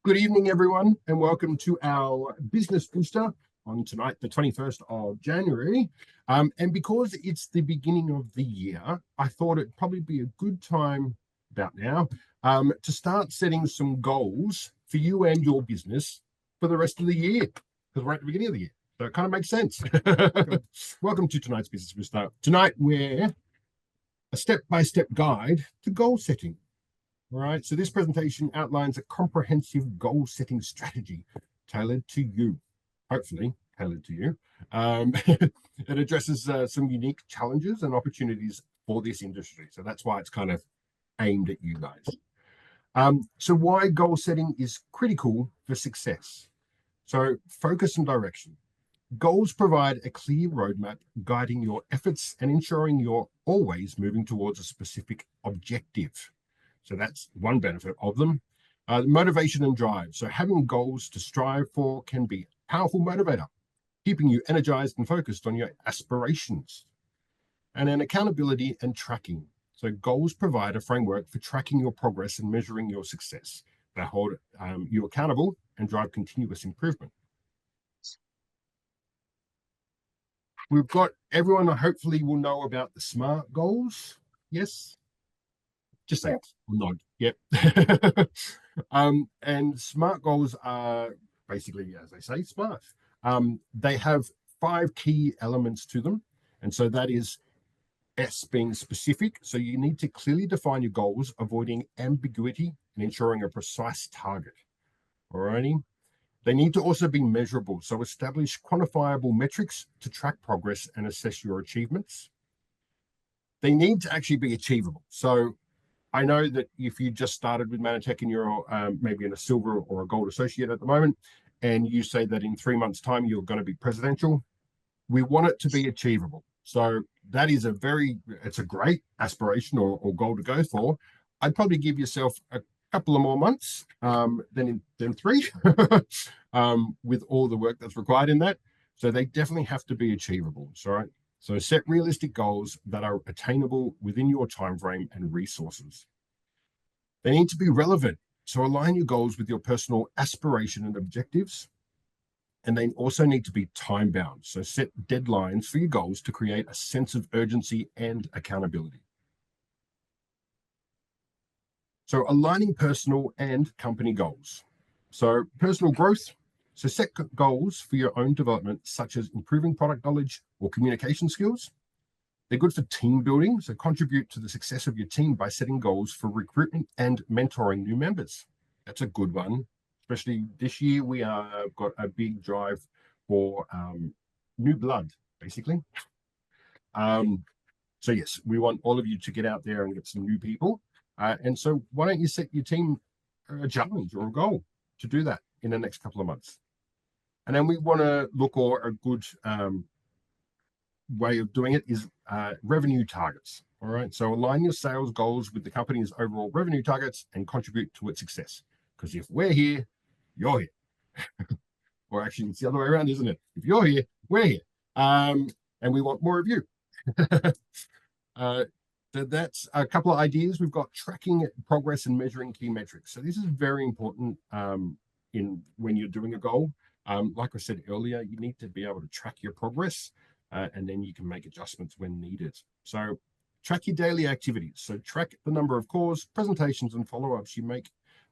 Good evening, everyone, and welcome to our business booster on tonight, the 21st of January. And because it's the beginning of the year, I thought it'd probably be a good time about now to start setting some goals for you and your business for the rest of the year, because we're at the beginning of the year. So it kind of makes sense. Welcome to tonight's business booster. Tonight, we're a step-by-step guide to goal setting. All right, so this presentation outlines a comprehensive goal-setting strategy tailored to you, hopefully tailored to you. It addresses some unique challenges and opportunities for this industry. So that's why it's kind of aimed at you guys. So why goal setting is critical for success. So focus and direction. Goals provide a clear roadmap guiding your efforts and ensuring you're always moving towards a specific objective. So that's one benefit of them. Motivation and drive. So having goals to strive for can be a powerful motivator, keeping you energized and focused on your aspirations. And then accountability and tracking. So goals provide a framework for tracking your progress and measuring your success. They hold you accountable and drive continuous improvement. We've got everyone hopefully will know about the SMART goals. Yes? Just say nod. Yep. And SMART goals are basically, as they say, SMART. They have 5 key elements to them. And so that is S being specific. So you need to clearly define your goals, avoiding ambiguity and ensuring a precise target. Alrighty. They need to also be measurable. So establish quantifiable metrics to track progress and assess your achievements. They need to actually be achievable. So I know that if you just started with Mannatech and you're maybe in a silver or a gold associate at the moment, and you say that in 3 months' time you're going to be presidential, we want it to be achievable. So that is it's a great aspiration or goal to go for. I'd probably give yourself a couple of more months than 3 with all the work that's required in that. So they definitely have to be achievable. Right? So set realistic goals that are attainable within your time frame and resources. They need to be relevant. So align your goals with your personal aspiration and objectives. And they also need to be time bound. So set deadlines for your goals to create a sense of urgency and accountability. So aligning personal and company goals. So personal growth. So set goals for your own development, such as improving product knowledge or communication skills. They're good for team building, so contribute to the success of your team by setting goals for recruitment and mentoring new members. That's a good one, especially this year. We have got a big drive for new blood, basically. So yes, we want all of you to get out there and get some new people. And so why don't you set your team a challenge or a goal to do that in the next couple of months? And then we want to look for a good way of doing it is revenue targets. All right. So align your sales goals with the company's overall revenue targets and contribute to its success. Because if we're here, you're here. Or actually, it's the other way around, isn't it? If you're here, we're here. And we want more of you. So that's a couple of ideas. We've got tracking progress and measuring key metrics. So this is very important when you're doing a goal. Like I said earlier, you need to be able to track your progress and then you can make adjustments when needed. So track your daily activities. So track the number of calls, presentations, and follow-ups you make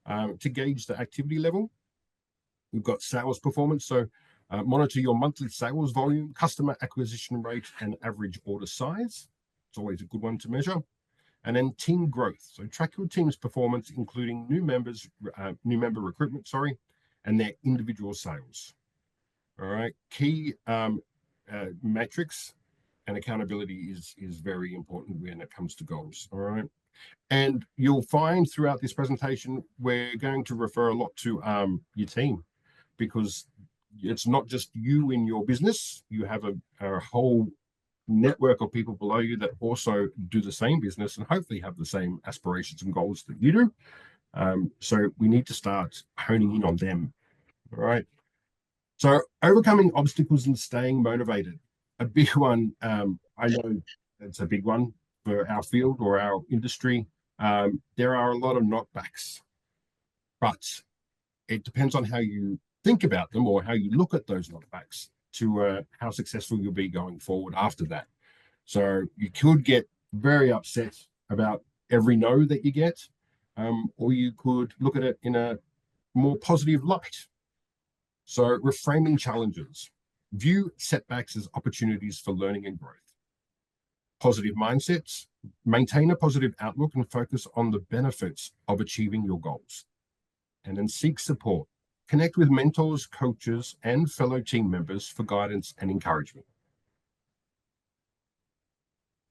to gauge the activity level. We've got sales performance. So monitor your monthly sales volume, customer acquisition rate, and average order size. It's always a good one to measure. And then team growth. So track your team's performance, including new member recruitment, and their individual sales. All right. Key metrics and accountability is very important when it comes to goals. All right. And you'll find throughout this presentation, we're going to refer a lot to your team, because it's not just you in your business. You have a whole network of people below you that also do the same business and hopefully have the same aspirations and goals that you do. So we need to start honing in on them. All right. So overcoming obstacles and staying motivated. A big one. I know it's a big one for our field or our industry. There are a lot of knockbacks, but it depends on how you think about them or how you look at those knockbacks to how successful you'll be going forward after that. So you could get very upset about every no that you get, or you could look at it in a more positive light. So reframing challenges. View setbacks as opportunities for learning and growth. Positive mindsets. Maintain a positive outlook and focus on the benefits of achieving your goals. And then seek support. Connect with mentors, coaches, and fellow team members for guidance and encouragement.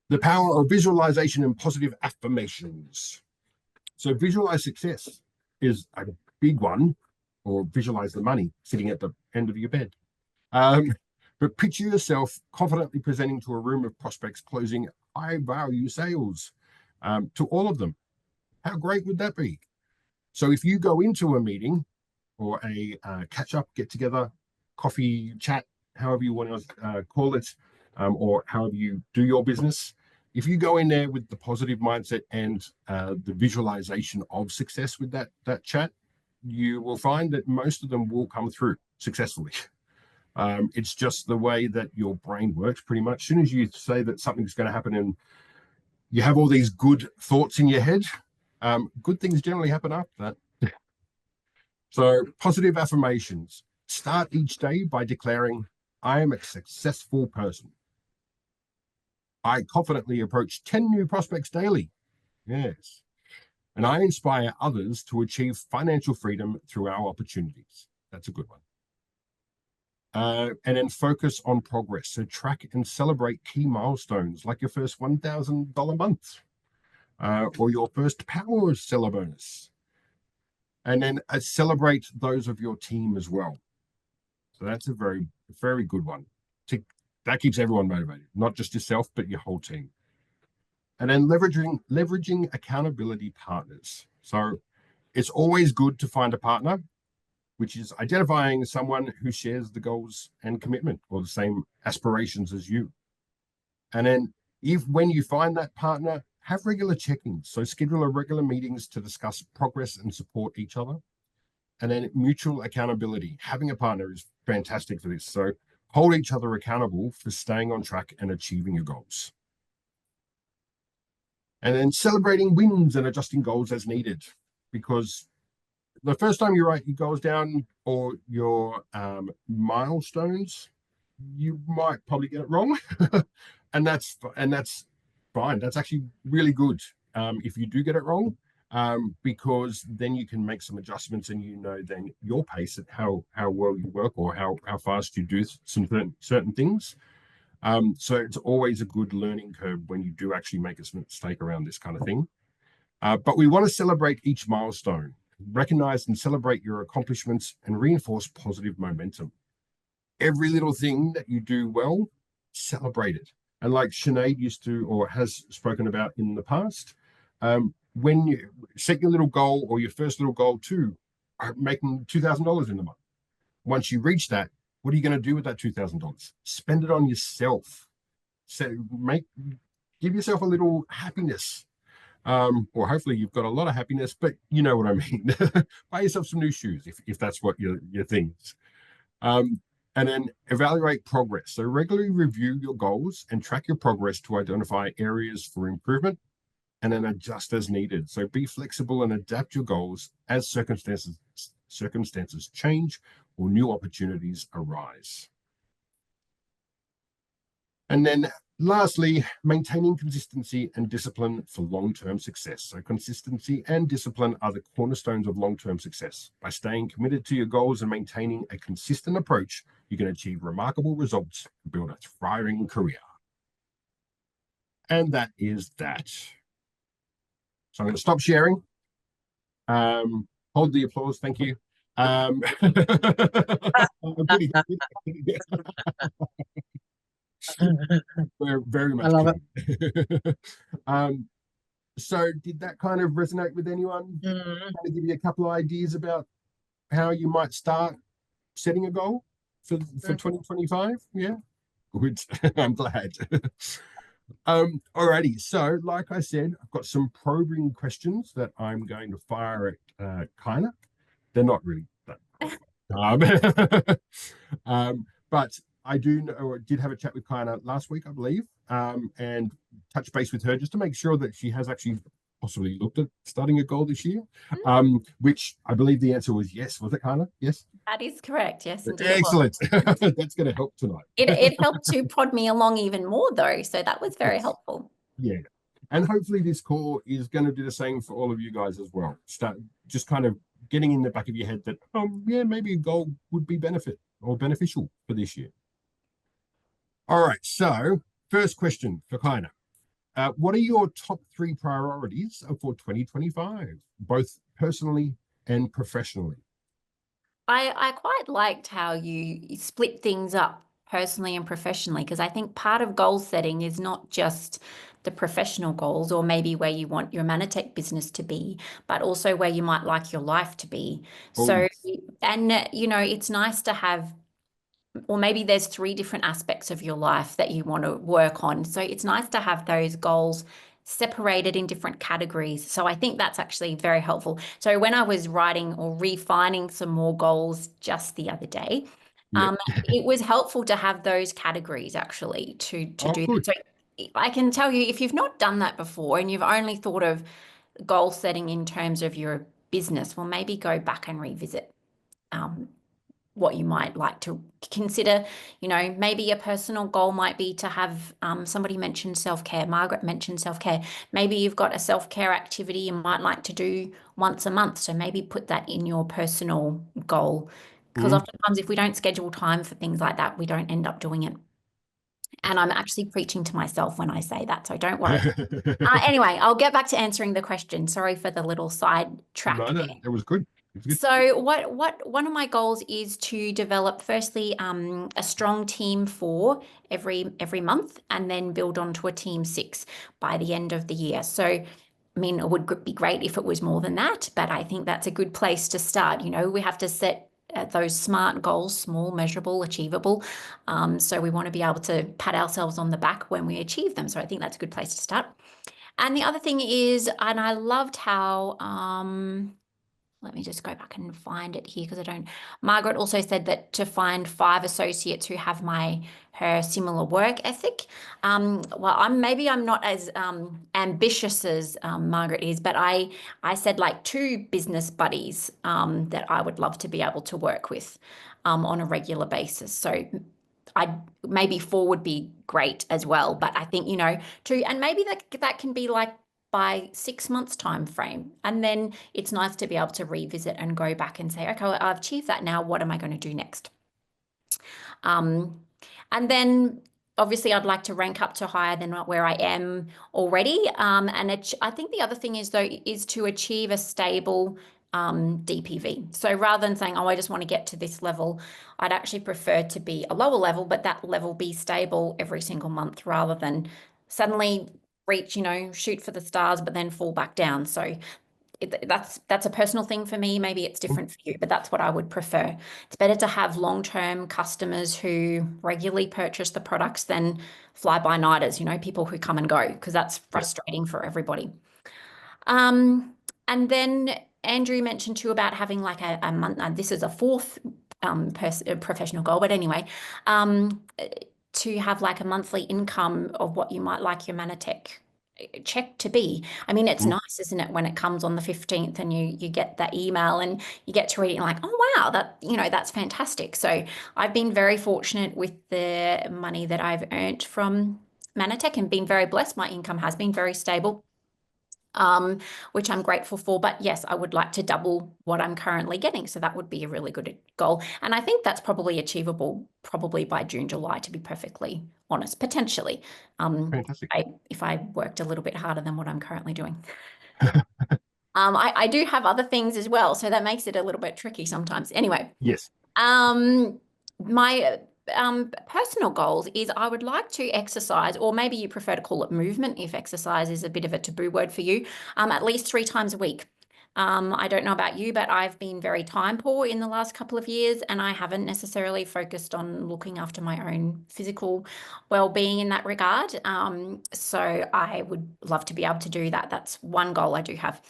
The power of visualization and positive affirmations. So visualize success is a big one, or visualize the money sitting at the end of your bed. But picture yourself confidently presenting to a room of prospects closing high value sales to all of them. How great would that be? So if you go into a meeting or a catch up, get together, coffee chat, however you want to call it, or however you do your business, if you go in there with the positive mindset and the visualization of success with that chat, you will find that most of them will come through successfully. It's just the way that your brain works pretty much. As soon as you say that something's going to happen and you have all these good thoughts in your head, good things generally happen after that. So positive affirmations. Start each day by declaring, I am a successful person. I confidently approach 10 new prospects daily. Yes. And I inspire others to achieve financial freedom through our opportunities. That's a good one. And then focus on progress. So track and celebrate key milestones like your first $1,000 month or your first power seller bonus. And then celebrate those of your team as well. So that's a very, very good one. That keeps everyone motivated, not just yourself, but your whole team. And then leveraging accountability partners. So it's always good to find a partner, which is identifying someone who shares the goals and commitment or the same aspirations as you. And then when you find that partner, have regular check-ins. So schedule regular meetings to discuss progress and support each other. And then mutual accountability. Having a partner is fantastic for this. So hold each other accountable for staying on track and achieving your goals. And then celebrating wins and adjusting goals as needed, because the first time you write your goals down or your milestones, you might probably get it wrong, and that's fine. That's actually really good if you do get it wrong, because then you can make some adjustments and you know then your pace at how well you work or how fast you do some certain things. So it's always a good learning curve when you do actually make a mistake around this kind of thing. But we want to celebrate each milestone, recognize and celebrate your accomplishments, and reinforce positive momentum. Every little thing that you do well, celebrate it. And like Sinead used to or has spoken about in the past, when you set your little goal or your first little goal to making $2,000 in the month, once you reach that, what are you going to do with that $2,000? Spend it on yourself. So give yourself a little happiness. Or hopefully you've got a lot of happiness, but you know what I mean. Buy yourself some new shoes if that's what your thing is. And then evaluate progress. So regularly review your goals and track your progress to identify areas for improvement and then adjust as needed. So be flexible and adapt your goals as circumstances change or new opportunities arise. And then lastly, maintaining consistency and discipline for long-term success. So consistency and discipline are the cornerstones of long-term success. By staying committed to your goals and maintaining a consistent approach, you can achieve remarkable results and build a thriving career. And that is that. So I'm going to stop sharing. Hold the applause. Thank you. We're very much. I love it. So did that kind of resonate with anyone? Kind of give you a couple of ideas about how you might start setting a goal for 2025? Yeah, good. I'm glad. Alrighty, so like I said, I've got some probing questions that I'm going to fire at Kyna. They're not really Um, but I do know, I did have a chat with Kyna last week, I believe, and touch base with her just to make sure that she has actually possibly looked at starting a goal this year, which I believe the answer was yes. Was it, Kyna? Yes. That is correct. Yes, indeed it was. Excellent. That's going to help tonight. It helped to prod me along even more though, so that was very Yes. helpful. Yeah. And hopefully this call is going to do the same for all of you guys as well. Start just kind of getting in the back of your head that, yeah, maybe a goal would be benefit or beneficial for this year. All right. So first question for Kyna. What are your top three priorities for 2025, both personally and professionally? I quite liked how you split things up personally and professionally, because I think part of goal setting is not just the professional goals or maybe where you want your Mannatech business to be, but also where you might like your life to be. Oh, So, yes. and it's nice to have, or maybe there's three different aspects of your life that you want to work on. So it's nice to have those goals separated in different categories. So I think that's actually very helpful. So when I was writing or refining some more goals just the other day, Yep. it was helpful to have those categories actually to Oh, do that. good. So I can tell you, if you've not done that before and you've only thought of goal setting in terms of your business, well, maybe go back and revisit um, what you might like to consider. Maybe a personal goal might be to have somebody mentioned self-care. Margaret mentioned self-care. Maybe you've got a self-care activity you might like to do once a month. So maybe put that in your personal goal. Because Mm. oftentimes, if we don't schedule time for things like that, we don't end up doing it. And I'm actually preaching to myself when I say that, so don't worry. Anyway, I'll get back to answering the question. Sorry for the little side No, track no, there. it was good. It was good. So what one of my goals is to develop firstly a strong team four every month, and then build onto a team six by the end of the year. So I mean, it would be great if it was more than that, but I think that's a good place to start. We have to set those SMART goals, small, measurable, achievable. So we want to be able to pat ourselves on the back when we achieve them. So I think that's a good place to start. And the other thing is, and I loved how let me just go back and find it here because I don't. Margaret also said that to find 5 associates who have her similar work ethic. Well, I'm not as ambitious as Margaret is, but I said like 2 business buddies that I would love to be able to work with on a regular basis. So I maybe 4 would be great as well, but I think 2, and maybe that can be like by 6 months time frame, and then it's nice to be able to revisit and go back and say, okay, well, I've achieved that. Now what am I going to do next? um, and then obviously I'd like to rank up to higher than where I am already. I think the other thing is though is to achieve a stable DPV. So rather than saying, oh, I just want to get to this level, I'd actually prefer to be a lower level, but that level be stable every single month rather than suddenly reach, shoot for the stars, but then fall back down. So that's a personal thing for me. Maybe it's Mm. different for you, but that's what I would prefer. It's better to have long-term customers who regularly purchase the products than fly-by-nighters, people who come and go, because that's Yeah. frustrating for everybody. Um, and then Andrew mentioned too about having like a month. This is a fourth professional goal, but anyway, um, to have like a monthly income of what you might like your Mannatech check to be. I mean, it's Mm. nice, isn't it, when it comes on the 15th and you get that email and you get to read it and like, oh wow, that's fantastic. So I've been very fortunate with the money that I've earned from Mannatech and been very blessed. My income has been very stable, which I'm grateful for. But yes, I would like to double what I'm currently getting. So that would be a really good goal. And I think that's probably achievable, probably by June, July, to be perfectly honest, potentially, Fantastic. if I worked a little bit harder than what I'm currently doing. I do have other things as well, so that makes it a little bit tricky sometimes. Anyway, Yes. my personal goals is I would like to exercise, or maybe you prefer to call it movement if exercise is a bit of a taboo word for you, at least 3 times a week. I don't know about you, but I've been very time poor in the last couple of years, and I haven't necessarily focused on looking after my own physical well-being in that regard. So I would love to be able to do that. That's one goal I do have.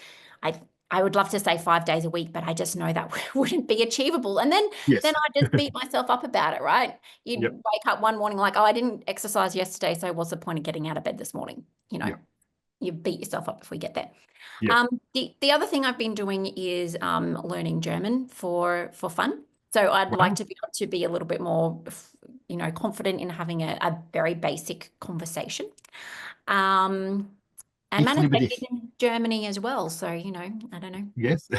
I I would love to say 5 days a week, but I just know that wouldn't be achievable. And then Yes. I just beat myself up about it, right? You'd Yep. wake up one morning like, oh, I didn't exercise yesterday, so what's the point of getting out of bed this morning? You know, Yep. you beat yourself up if we get there. Yep. The other thing I've been doing is learning German for fun. So I'd like Wow. to be able to be a little bit more, confident in having a very basic conversation. Um, and Ich liebe Mannatech is dich. in Germany as well, so I don't know. Yes.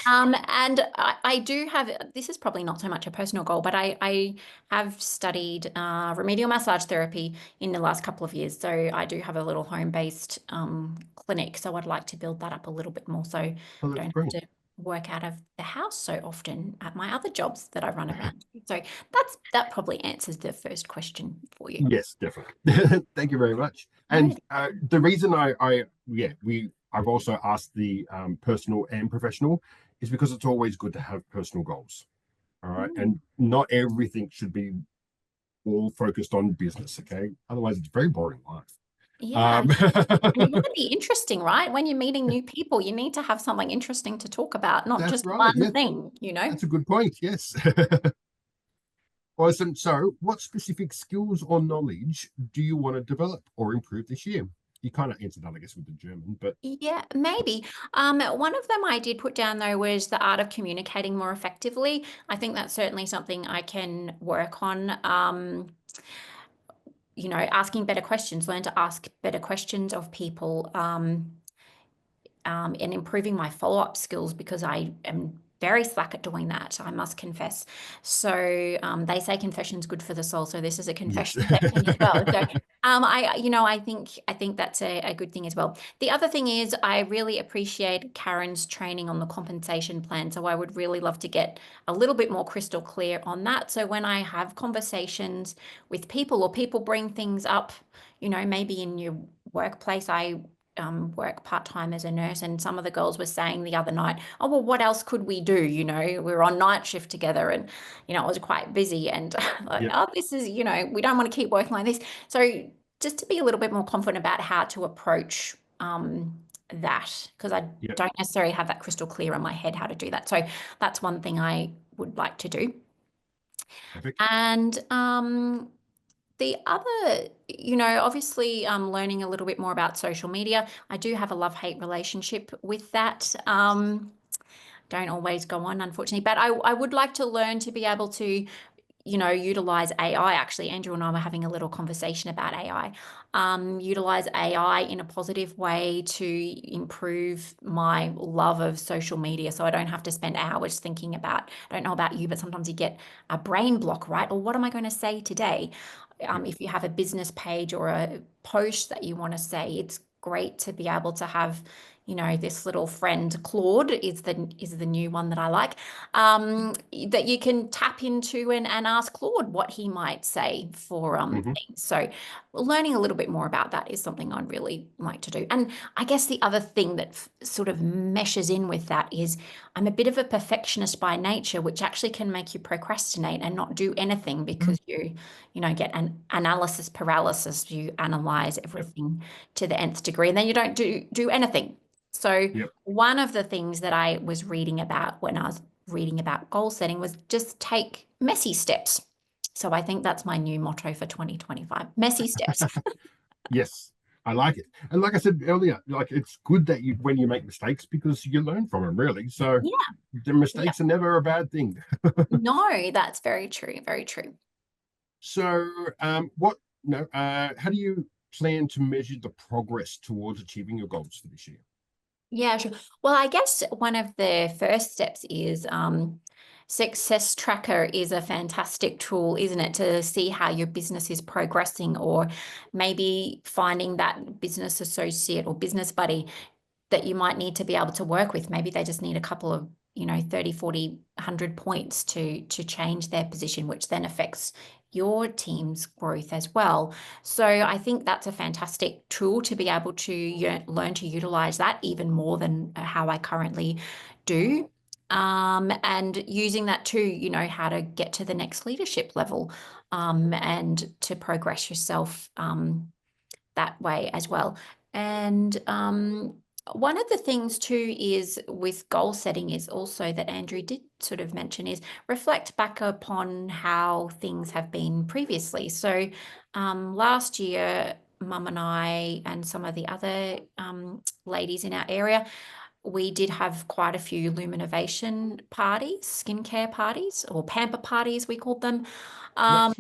And I do have, this is probably not so much a personal goal, but I have studied remedial massage therapy in the last couple of years. So I do have a little home-based clinic. So I'd like to build that up a little bit more so I Oh, that's don't great. have to work out of the house so often at my other jobs that I run around. So that probably answers the first question for you. Yes, definitely. Thank you very much. No. And the reason I've also asked the personal and professional is because it's always good to have personal goals. All right. Mm. And not everything should be all focused on business. Okay. Otherwise, it's a very boring life. Yeah. Um, And you want to be interesting, right? When you're meeting new people, you need to have something interesting to talk about, not that's just right. one Yes, thing. that's a good point. Yes. Awesome. So, what specific skills or knowledge do you want to develop or improve this year? You kind of answered that, I guess, with the German, but Yeah, maybe. One of them I did put down though was the art of communicating more effectively. I think that's certainly something I can work on. Asking better questions, learn to ask better questions of people. And improving my follow-up skills because I am very slack at doing that, I must confess. So they say confession's good for the soul. So this is a yes. confession session as well. So I think that's a good thing as well. The other thing is I really appreciate Karen's training on the compensation plan. So I would really love to get a little bit more crystal clear on that. So when I have conversations with people or people bring things up, maybe in your workplace, I work part-time as a nurse, and some of the girls were saying the other night, oh, well, what else could we do? We were on night shift together and, I was quite busy and like, Yep. oh, this is, we don't want to keep working like this. So just to be a little bit more confident about how to approach that, because I Yep. don't necessarily have that crystal clear in my head how to do that. So that's one thing I would like to do. Perfect. And the other, obviously, learning a little bit more about social media. I do have a love-hate relationship with that. Don't always go on, unfortunately, but I would like to learn to be able to utilize AI. Actually, Andrew and I were having a little conversation about AI. Utilize AI in a positive way to improve my love of social media so I don't have to spend hours thinking about, I don't know about you, but sometimes you get a brain block, right? Or what am I going to say today? Yep. If you have a business page or a post that you want to say, it's great to be able to have this little friend Claude is the new one that I like, that you can tap into and ask Claude what he might say for Hmm. things. So learning a little bit more about that is something I'd really like to do. And I guess the other thing that sort of meshes in with that is I'm a bit of a perfectionist by nature, which actually can make you procrastinate and not do anything because you get an analysis paralysis. You analyze Yep. everything to the nth degree and then you don't do anything. So Yep. one of the things that I was reading about when I was reading about goal setting was just take messy steps. So I think that's my new motto for 2025, messy steps. Yes. I like it. And like I said earlier, like it's good that you when you make mistakes because you learn from them, really. So Yeah, the yeah. mistakes are never a bad thing. No, that's very true, very true. So what no how do you plan to measure the progress towards achieving your goals for this year? Yeah, sure. Well, I guess one of the first steps is Success Tracker is a fantastic tool, isn't it, to see how your business is progressing, or maybe finding that business associate or business buddy that you might need to be able to work with. Maybe they just need a couple of 30, 40, 100 points to change their position, which then affects your team's growth as well. So I think that's a fantastic tool to be able to learn to utilize that even more than how I currently do. And using that to how to get to the next leadership level, and to progress yourself that way as well. And One of the things too is with goal setting is also that Andrew did sort of mention is reflect back upon how things have been previously. So last year, Mum and I and some of the other ladies in our area, we did have quite a few Luminovation parties, skincare parties, or pamper parties, we called them. Nice.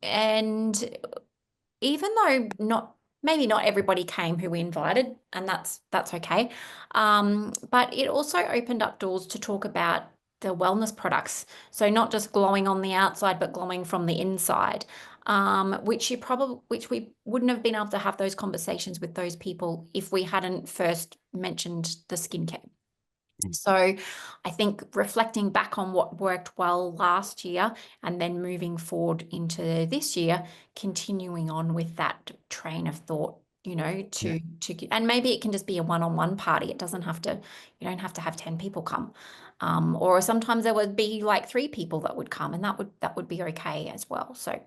And even though maybe not everybody came who we invited, and that's okay. But it also opened up doors to talk about the wellness products. So not just glowing on the outside, but glowing from the inside. Which we wouldn't have been able to have those conversations with those people if we hadn't first mentioned the skincare. Mm. So I think reflecting back on what worked well last year and then moving forward into this year, continuing on with that train of thought, Yeah. and maybe it can just be a one-on-one party. It doesn't have to, you don't have to have 10 people come. Or sometimes there would be like 3 people that would come, and that would be okay as well. So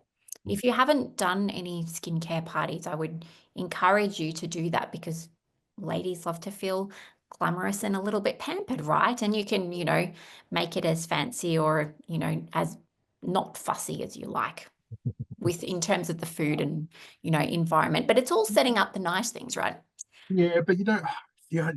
Mm. if you haven't done any skincare parties, I would encourage you to do that, because ladies love to feel glamorous and a little bit pampered, right? And you can, make it as fancy or, as not fussy as you like with in terms of the food and, environment. But it's all setting up the nice things, right? Yeah, but you don't. Yeah,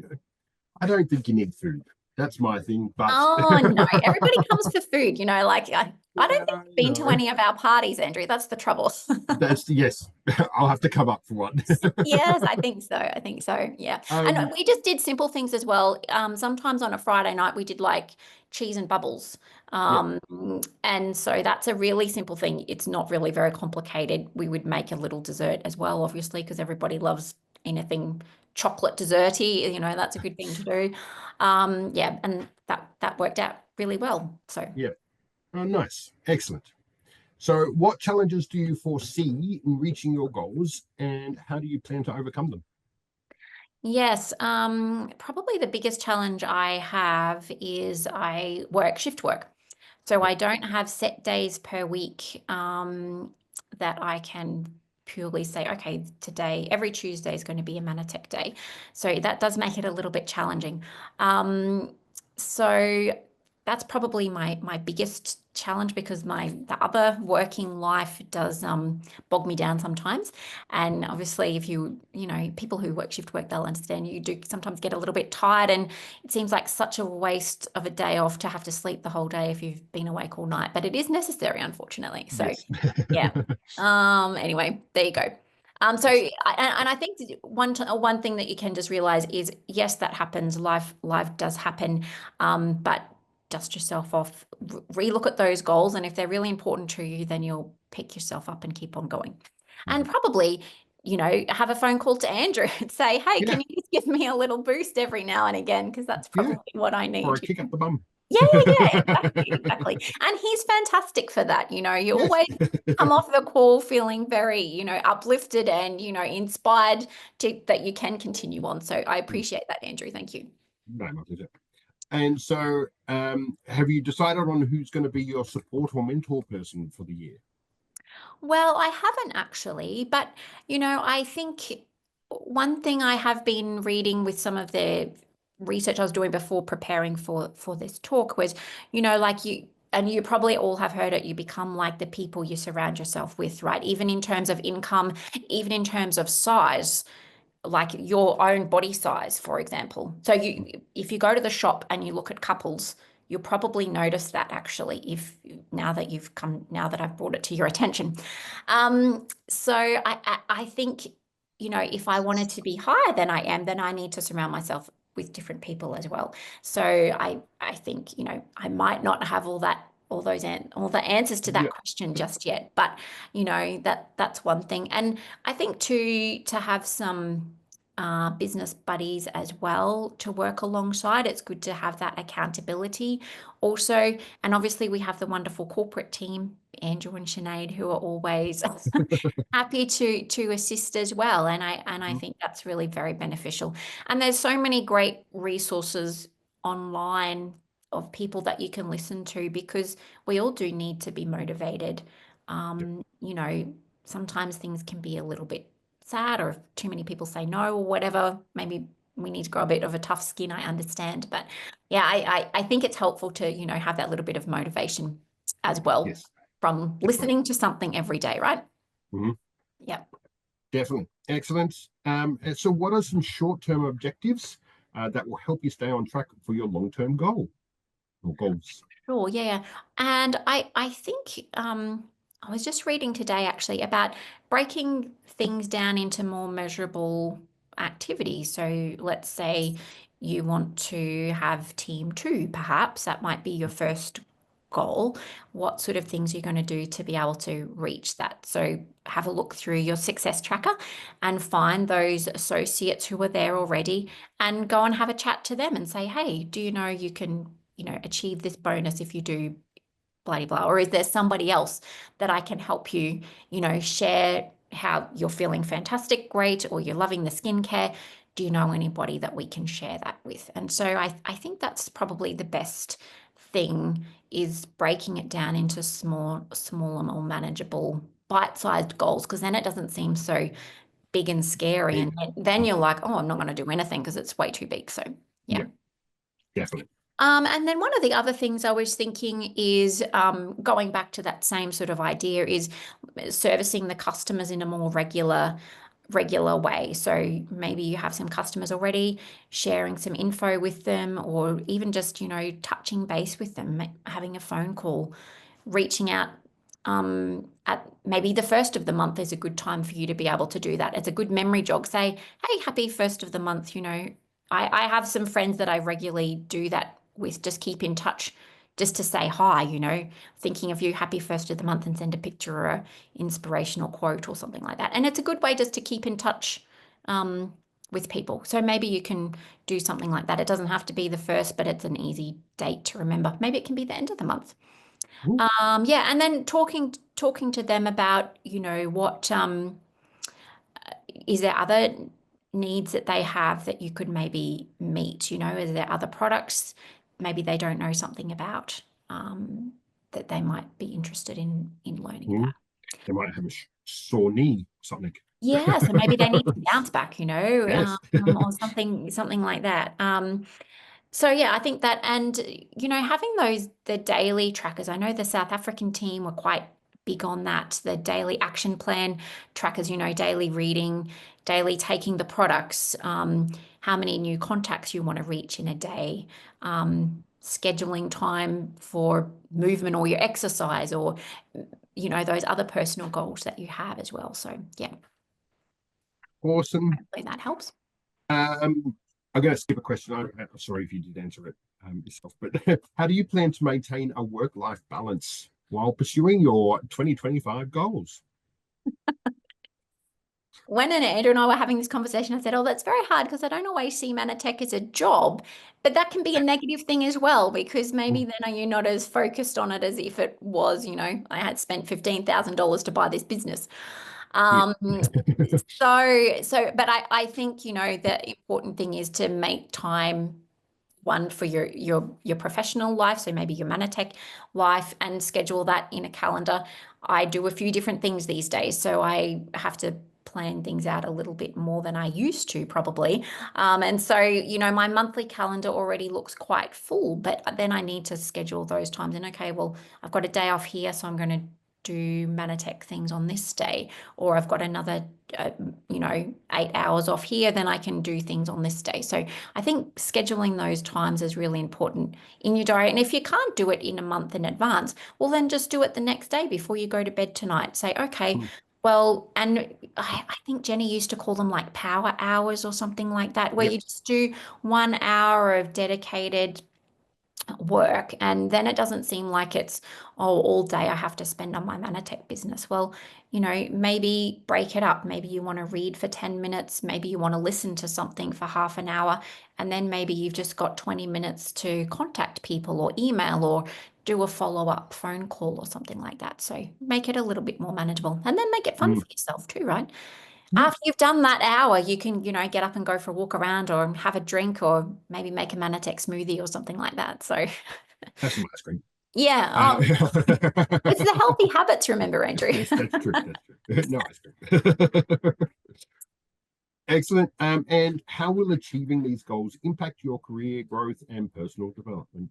I don't think you need food. That's my thing. But Oh no, everybody comes for food, like I don't yeah, think I you've been to know. any of our parties, Andrew. That's the trouble. That's yes. I'll have to come up for one. Yes, I think so. I think so. Yeah. And um, we just did simple things as well. Sometimes on a Friday night, we did like cheese and bubbles. yeah. Um, and so that's a really simple thing. It's not really very complicated. We would make a little dessert as well, obviously, because everybody loves anything chocolate desserty. That's a good thing to do. Yeah, and that worked out really well. So. Yeah. Oh, nice. Excellent. So, what challenges do you foresee in reaching your goals, and how do you plan to overcome them? Yes, probably the biggest challenge I have is I work shift work. So Yeah. I don't have set days per week that I can purely say, okay, today, every Tuesday is going to be a Mannatech day. So that does make it a little bit challenging. So that's probably my biggest challenge, because the other working life does bog me down sometimes. And obviously, if people who work shift work, they'll understand you do sometimes get a little bit tired, and it seems like such a waste of a day off to have to sleep the whole day if you've been awake all night, but it is necessary, unfortunately. So, Yes. yeah. Anyway, there you go. So, Excellent. I think one thing that you can just realize is, yes, that happens. Life does happen, but dust yourself off, relook at those goals, and if they're really important to you, then you'll pick yourself up and keep on going. And Mhm. probably, have a phone call to Andrew and say, hey, Yeah. can you just give me a little boost every now and again? Because that's Yeah. probably what I Or need. a kick up the bum. Yeah, yeah, yeah, exactly. And he's fantastic for that. You Yes. always come off the call feeling very, uplifted and, inspired that you can continue on. So I appreciate that, Andrew. Thank you. No, my pleasure. And so, have you decided on who's going to be your support or mentor person for the year? Well, I haven't actually, but I think one thing I have been reading with some of the research I was doing before preparing for this talk was, like you probably all have heard it, you become like the people you surround yourself with, right? Even in terms of income, even in terms of size, like your own body size, for example. So if you go to the shop and you look at couples, you'll probably notice that actually, if now that I've brought it to your attention. So I think, if I wanted to be higher than I am, then I need to surround myself with different people as well. So I think, I might not have all the answers to Yeah. that question just yet, but that's one thing. And I think to have some business buddies as well to work alongside. It's good to have that accountability also. And obviously, we have the wonderful corporate team, Andrew and Sinead, who are always happy to assist as well. And I Mhm. think that's really very beneficial. And there's so many great resources online of people that you can listen to, because we all do need to be motivated. Yeah. Sometimes things can be a little bit sad, or if too many people say no or whatever, maybe we need to grow a bit of a tough skin, I understand. But yeah, I think it's helpful to, have that little bit of motivation as well Yes, from definitely. listening to something every day, right? Mhm. Yeah. Definitely. Excellent. And so what are some short-term objectives that will help you stay on track for your long-term goal or goals? Sure, yeah. And I think I was just reading today actually about breaking things down into more measurable activities. So let's say you want to have team two, perhaps that might be your first goal. What sort of things are you going to do to be able to reach that? So have a look through your success tracker and find those associates who are there already and go and have a chat to them and say, hey, do you know you can achieve this bonus if you do blah, blah, or is there somebody else that I can help you, share how you're feeling fantastic, great, or you're loving the skincare? Do you know anybody that we can share that with? And so I think that's probably the best thing is breaking it down into smaller, more manageable, bite-sized goals, because then it doesn't seem so big and scary. And Big. then you're like, oh, I'm not going to do anything because it's way too big. So yeah. Yeah, definitely. And then one of the other things I was thinking is going back to that same sort of idea is servicing the customers in a more regular way. So maybe you have some customers already, sharing some info with them, or even just, touching base with them, having a phone call, reaching out at maybe the first of the month is a good time for you to be able to do that. It's a good memory jog. Say, hey, happy first of the month. I have some friends that I regularly do that with, just keep in touch, just to say hi, thinking of you, happy first of the month, and send a picture or a inspirational quote or something like that. And it's a good way just to keep in touch with people. So maybe you can do something like that. It doesn't have to be the first, but it's an easy date to remember. Maybe it can be the end of the month. Mm, Yeah, and then talking to them about, what is there other needs that they have that you could maybe meet? Is there other products maybe they don't know something about that they might be interested in learning about? mm. They might have a sore knee, something. Yeah, so maybe they need some bounce back, Yes. or something like that. So yeah, I think that, and having the daily trackers. I know the South African team were quite big on that. The daily action plan trackers, daily reading, daily taking the products, how many new contacts you want to reach in a day, scheduling time for movement or your exercise, or those other personal goals that you have as well. So yeah, Awesome. hopefully that helps. Um, I'm going to skip a question. I'm sorry if you did answer it yourself, but how do you plan to maintain a work-life balance while pursuing your 2025 goals? When Andrew and I were having this conversation, I said, oh, that's very hard because I don't always see Mannatech as a job, but that can be a negative thing as well, because maybe Mm, then are you not as focused on it as if it was, I had spent $15,000 to buy this business. yeah. Um, but I think, the important thing is to make time one for your professional life, so maybe your Mannatech life, and schedule that in a calendar. I do a few different things these days, so I have to plan things out a little bit more than I used to probably. And so, my monthly calendar already looks quite full, but then I need to schedule those times. And okay, well, I've got a day off here, so I'm going to do Mannatech things on this day, or I've got another, 8 hours off here, then I can do things on this day. So I think scheduling those times is really important in your diary. And if you can't do it in a month in advance, well, then just do it the next day before you go to bed tonight. Say, okay, Mm, well, and I think Jenny used to call them like power hours or something like that, where yep. you just do 1 hour of dedicated work, and then it doesn't seem like it's, oh, all day I have to spend on my Mannatech business. Well, maybe break it up. Maybe you want to read for 10 minutes, maybe you want to listen to something for half an hour, and then maybe you've just got 20 minutes to contact people or email or do a follow-up phone call or something like that. So make it a little bit more manageable, and then make it fun Mm, for yourself too, right? yeah. After you've done that hour, you can, get up and go for a walk around or have a drink or maybe make a Mannatech smoothie or something like that. So, Have some ice cream. yeah, Uh, it's the healthy habits, remember, Andrew. yes, that's true. That's true. No ice cream. Excellent. And how will achieving these goals impact your career growth and personal development?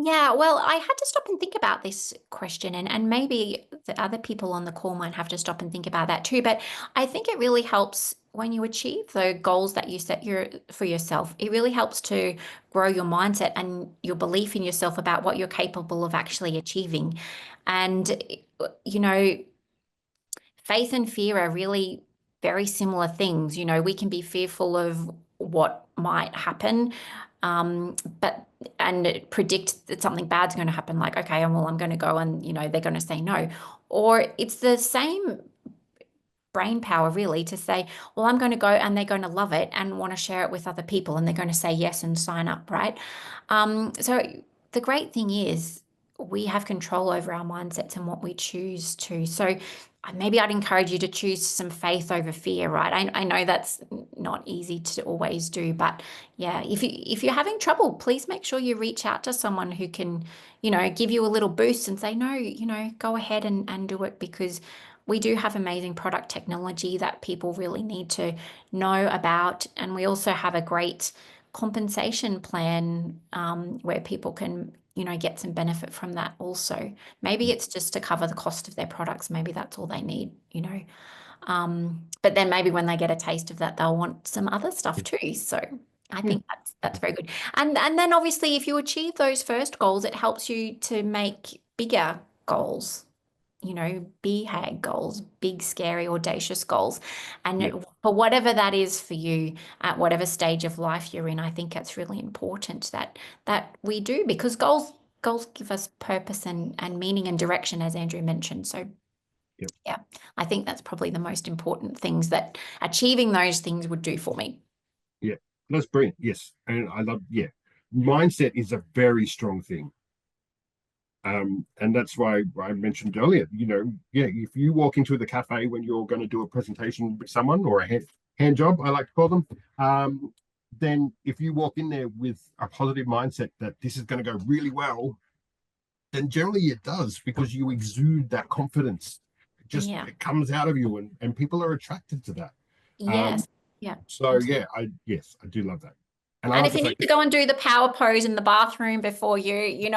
Yeah, well, I had to stop and think about this question, and maybe the other people on the call might have to stop and think about that too. But I think it really helps when you achieve the goals that you set for yourself. It really helps to grow your mindset and your belief in yourself about what you're capable of actually achieving. And, you know, faith and fear are really very similar things. We can be fearful of what might happen, but and predict that something bad's going to happen, like, okay, well, I'm going to go and, they're going to say no. Or it's the same brain power really to say, well, I'm going to go and they're going to love it and want to share it with other people and they're going to say yes and sign up, right? So the great thing is we have control over our mindsets and what we choose to. So maybe I'd encourage you to choose some faith over fear, right? I know that's not easy to always do, but yeah, if you're having trouble, please make sure you reach out to someone who can, give you a little boost and say, no, go ahead and do it, because we do have amazing product technology that people really need to know about. And we also have a great compensation plan, where people can, get some benefit from that also. Maybe it's just to cover the cost of their products. Maybe that's all they need. But then maybe when they get a taste of that, they'll want some other stuff too. So I Yeah. think that's very good. And then obviously if you achieve those first goals, it helps you to make bigger goals, BHAG goals, big, scary, audacious goals. And Yeah. for whatever that is for you, at whatever stage of life you're in, I think it's really important that we do, because goals give us purpose and meaning and direction, as Andrew mentioned. So Yeah. yeah, I think that's probably the most important things that achieving those things would do for me. Yeah. That's brilliant. Yes. And I love, yeah. Mindset is a very strong thing. And that's why I mentioned earlier, yeah, if you walk into the cafe when you're going to do a presentation with someone, or a hand job, I like to call them, then if you walk in there with a positive mindset that this is going to go really well, then generally it does, because you exude that confidence. Yeah. It comes out of you, and people are attracted to that. Um, Yes. Yeah. so yeah, yes, I do love that. And I And love if the you fact need to that, go and do the power pose in the bathroom before you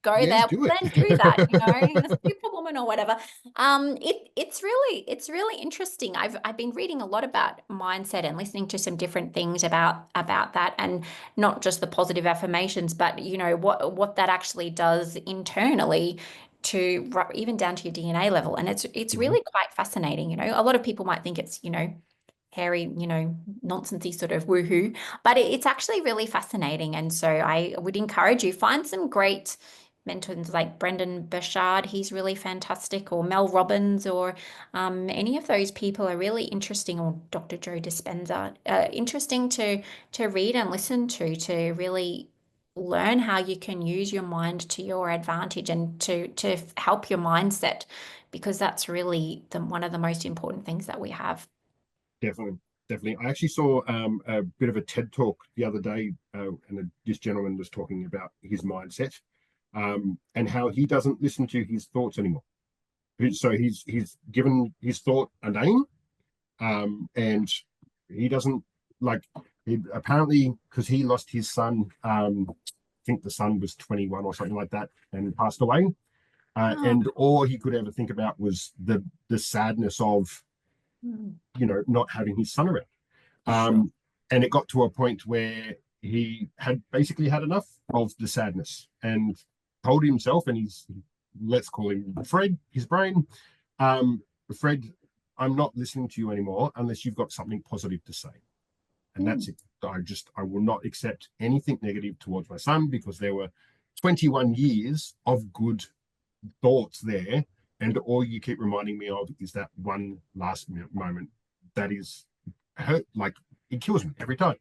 go yeah, there, do well, it. then do that, a superwoman or whatever. It's really interesting. I've been reading a lot about mindset and listening to some different things about that, and not just the positive affirmations, but what that actually does internally to even down to your DNA level. And it's Mhm. really quite fascinating. A lot of people might think it's, hairy, nonsensey sort of woohoo, but it's actually really fascinating. And so I would encourage you, find some great mentors like Brendan Burchard. He's really fantastic, or Mel Robbins, or any of those people are really interesting, or Dr. Joe Dispenza, interesting to read and listen to really learn how you can use your mind to your advantage and to help your mindset, because that's really one of the most important things that we have. Definitely, definitely. I actually saw a bit of a TED talk the other day, and this gentleman was talking about his mindset, and how he doesn't listen to his thoughts anymore. So he's given his thought a name, and he doesn't, like, he apparently, because he lost his son. I think the son was 21 or something like that, and passed away. Oh, And all he could ever think about was the sadness of, mm, not having his son around. sure. And it got to a point where he had basically had enough of the sadness, and told himself, and he's, let's call him Fred, his brain, um, Fred, I'm not listening to you anymore unless you've got something positive to say. And Mm, that's it. I will not accept anything negative towards my son, because there were 21 years of good thoughts there. And all you keep reminding me of is that one last moment that is hurt, like, it kills me every time.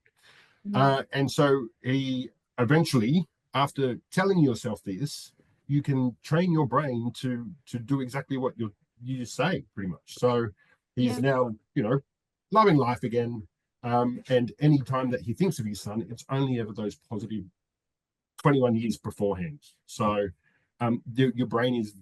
yeah. And so he eventually, after telling yourself this, you can train your brain to do exactly what you say, pretty much. So he's Yeah. now, loving life again. And any time that he thinks of his son, it's only ever those positive 21 years beforehand. So your brain is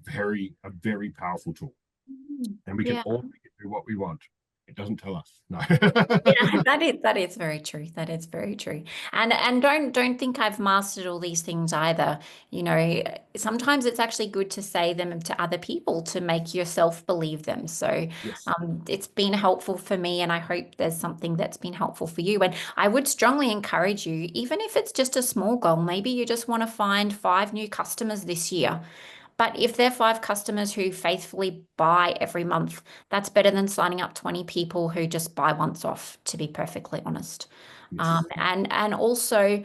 a very powerful tool, Mm, and we can yeah. all do what we want. It doesn't tell us. No. Yeah, that is very true. That is very true. And don't think I've mastered all these things either. You know, sometimes it's actually good to say them to other people to make yourself believe them. So Yes. it's been helpful for me, and I hope there's something that's been helpful for you. And I would strongly encourage you, even if it's just a small goal, maybe you just want to find 5 new customers this year. But if they're 5 customers who faithfully buy every month, that's better than signing up 20 people who just buy once off, to be perfectly honest. Yes. And also,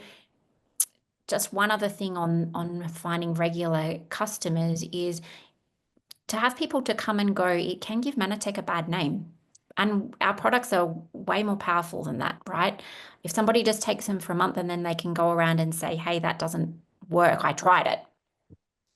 just one other thing on finding regular customers is to have people to come and go. It can give Mannatech a bad name. And our products are way more powerful than that, right? If somebody just takes them for a month and then they can go around and say, hey, that doesn't work, I tried it,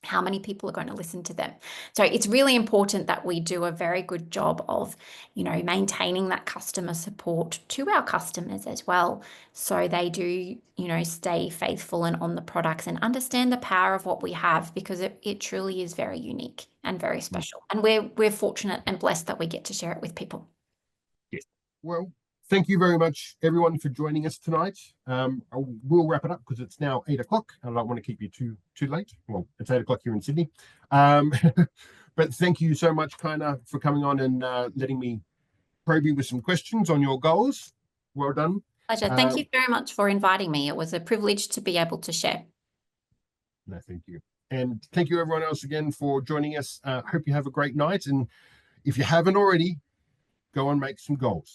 how many people are going to listen to them? So it's really important that we do a very good job of, maintaining that customer support to our customers as well. So they do, stay faithful and on the products and understand the power of what we have, because it truly is very unique and very special. And we're fortunate and blessed that we get to share it with people. Yes. Well, thank you very much, everyone, for joining us tonight. I will wrap it up because it's now 8 o'clock. I don't want to keep you too late. Well, it's 8 o'clock here in Sydney. But thank you so much, Kyna, for coming on and letting me probe you with some questions on your goals. Well done. Pleasure. Thank you very much for inviting me. It was a privilege to be able to share. No, thank you. And thank you, everyone else, again, for joining us. Hope you have a great night. And if you haven't already, go and make some goals.